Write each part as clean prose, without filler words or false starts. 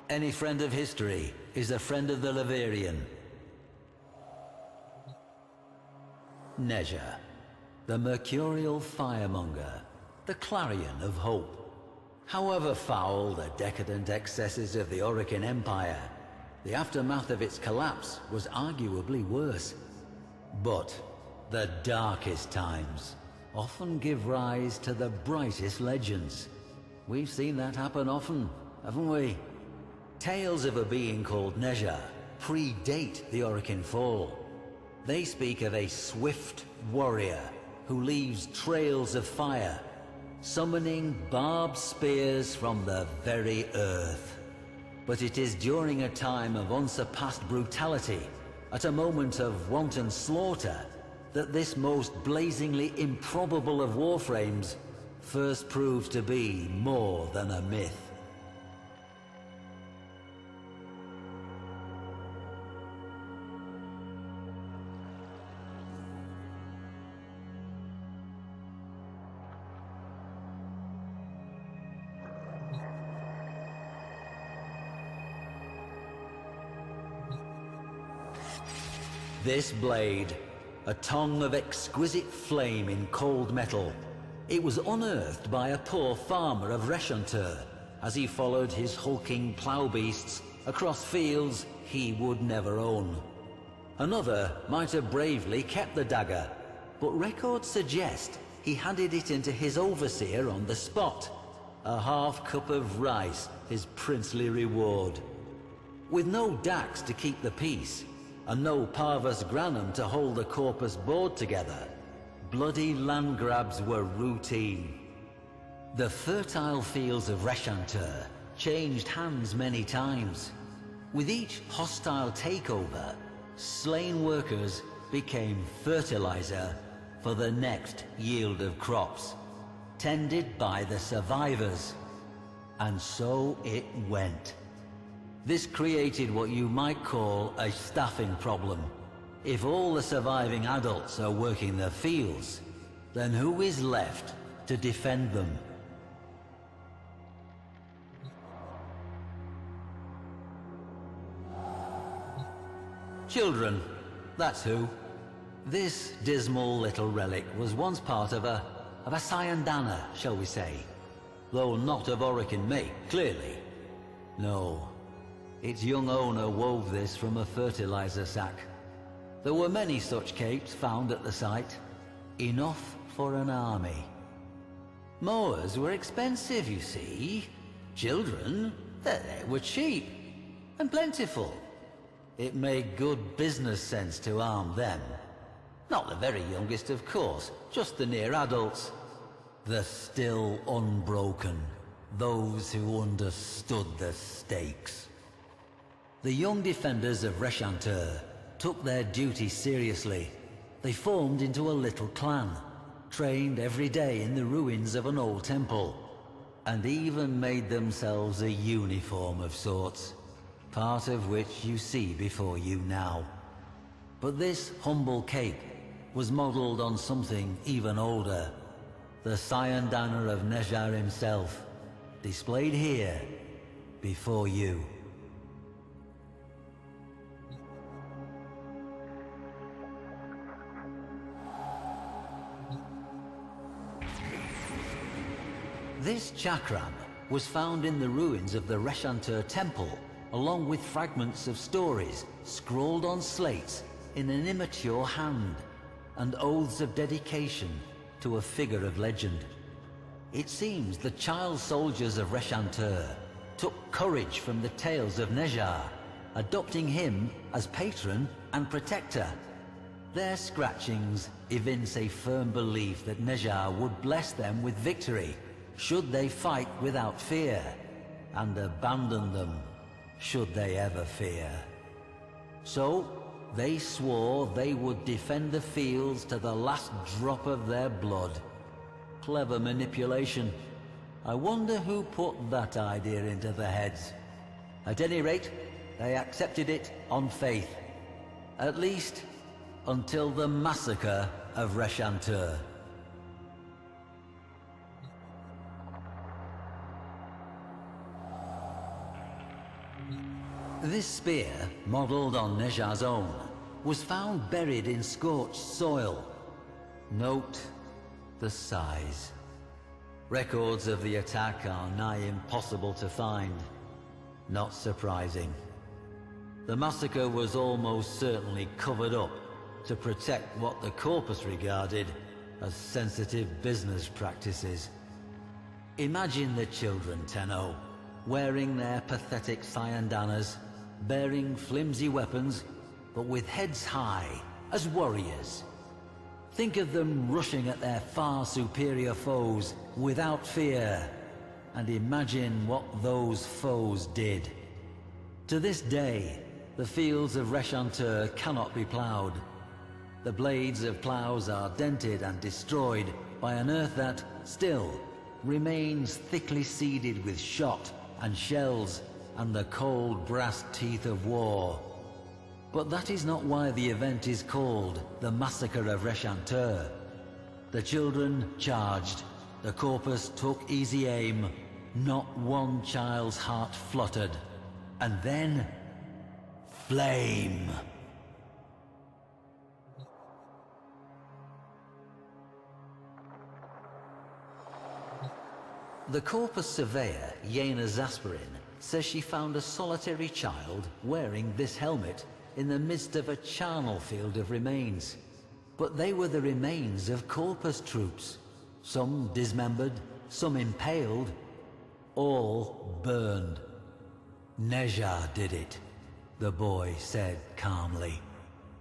Any friend of history is a friend of the Leverian. Nezha, the mercurial firemonger, the clarion of hope. However foul the decadent excesses of the Orokin Empire, the aftermath of its collapse was arguably worse. But the darkest times often give rise to the brightest legends. We've seen that happen often, haven't we? Tales of a being called Nezha predate the Orokin fall. They speak of a swift warrior who leaves trails of fire, summoning barbed spears from the very earth. But it is during a time of unsurpassed brutality, at a moment of wanton slaughter, that this most blazingly improbable of Warframes first proves to be more than a myth. This blade, a tongue of exquisite flame in cold metal, it was unearthed by a poor farmer of Reshanter as he followed his hulking plough beasts across fields he would never own. Another might have bravely kept the dagger, but records suggest he handed it into his overseer on the spot, a half cup of rice his princely reward. With no dax to keep the peace, and no parvus granum to hold the corpus board together, bloody land grabs were routine. The fertile fields of Reshanter changed hands many times. With each hostile takeover, slain workers became fertilizer for the next yield of crops, tended by the survivors. And so it went. This created what you might call a staffing problem. If all the surviving adults are working the fields, then who is left to defend them? Children, that's who. This dismal little relic was once part of a Sayandana, shall we say. Though not of Orokin make, clearly. No. Its young owner wove this from a fertilizer sack. There were many such capes found at the site, enough for an army. Mowers were expensive, you see. Children, they were cheap and plentiful. It made good business sense to arm them. Not the very youngest, of course, just the near adults. The still unbroken, those who understood the stakes. The young defenders of Reshanter took their duty seriously. They formed into a little clan, trained every day in the ruins of an old temple, and even made themselves a uniform of sorts, part of which you see before you now. But this humble cape was modelled on something even older, the Sayandana of Nezha himself, displayed here before you. This chakram was found in the ruins of the Reshanter temple, along with fragments of stories scrawled on slates in an immature hand, and oaths of dedication to a figure of legend. It seems the child soldiers of Reshanter took courage from the tales of Nezha, adopting him as patron and protector. Their scratchings evince a firm belief that Nezha would bless them with victory should they fight without fear, and abandon them should they ever fear. So they swore they would defend the fields to the last drop of their blood. Clever manipulation. I wonder who put that idea into their heads. At any rate, they accepted it on faith. At least, until the massacre of Reshanter. This spear, modelled on Nezha's own, was found buried in scorched soil. Note the size. Records of the attack are nigh impossible to find. Not surprising. The massacre was almost certainly covered up to protect what the Corpus regarded as sensitive business practices. Imagine the children, Tenno, wearing their pathetic cyandanas, bearing flimsy weapons, but with heads high, as warriors. Think of them rushing at their far superior foes without fear, and imagine what those foes did. To this day, the fields of Reshanter cannot be ploughed. The blades of ploughs are dented and destroyed by an earth that, still, remains thickly seeded with shot and shells and the cold brass teeth of war. But that is not why the event is called the Massacre of Reshanter. The children charged, the Corpus took easy aim, not one child's heart fluttered, and then... flame! The Corpus surveyor, Yena Zasperin, says she found a solitary child wearing this helmet in the midst of a charnel field of remains. But they were the remains of Corpus troops, some dismembered, some impaled, all burned. Nezha did it, the boy said calmly.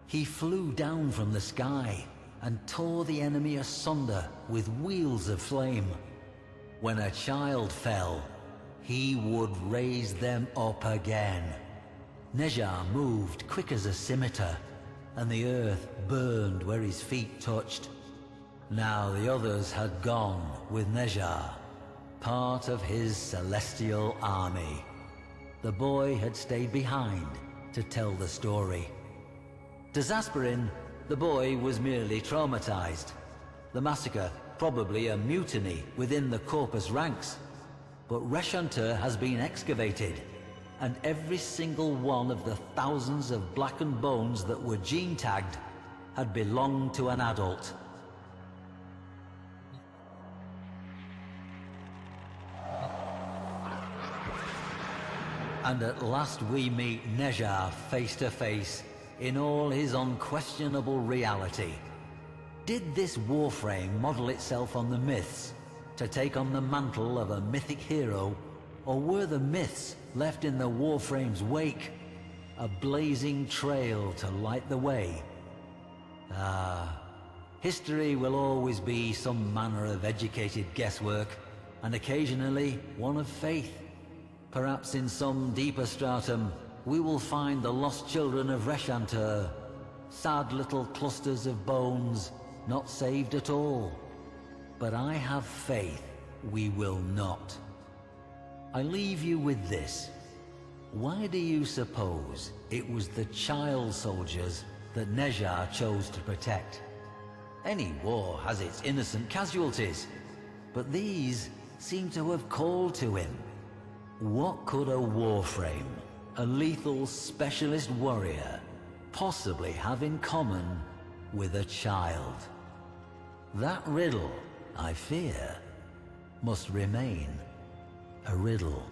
He flew down from the sky and tore the enemy asunder with wheels of flame. When a child fell, he would raise them up again. Nezha moved quick as a scimitar, and the earth burned where his feet touched. Now the others had gone with Nezha, part of his celestial army. The boy had stayed behind to tell the story. To Zasperin, the boy was merely traumatized. The massacre, probably a mutiny within the Corpus ranks. But Reshanter has been excavated, and every single one of the thousands of blackened bones that were gene-tagged had belonged to an adult. And at last we meet Nezha face to face in all his unquestionable reality. Did this Warframe model itself on the myths to take on the mantle of a mythic hero, or were the myths left in the Warframe's wake, a blazing trail to light the way? History will always be some manner of educated guesswork, and occasionally one of faith. Perhaps in some deeper stratum, we will find the lost children of Reshanter, sad little clusters of bones, not saved at all. But I have faith we will not. I leave you with this. Why do you suppose it was the child soldiers that Nezha chose to protect? Any war has its innocent casualties, but these seem to have called to him. What could a Warframe, a lethal specialist warrior, possibly have in common with a child? That riddle, I fear, must remain a riddle.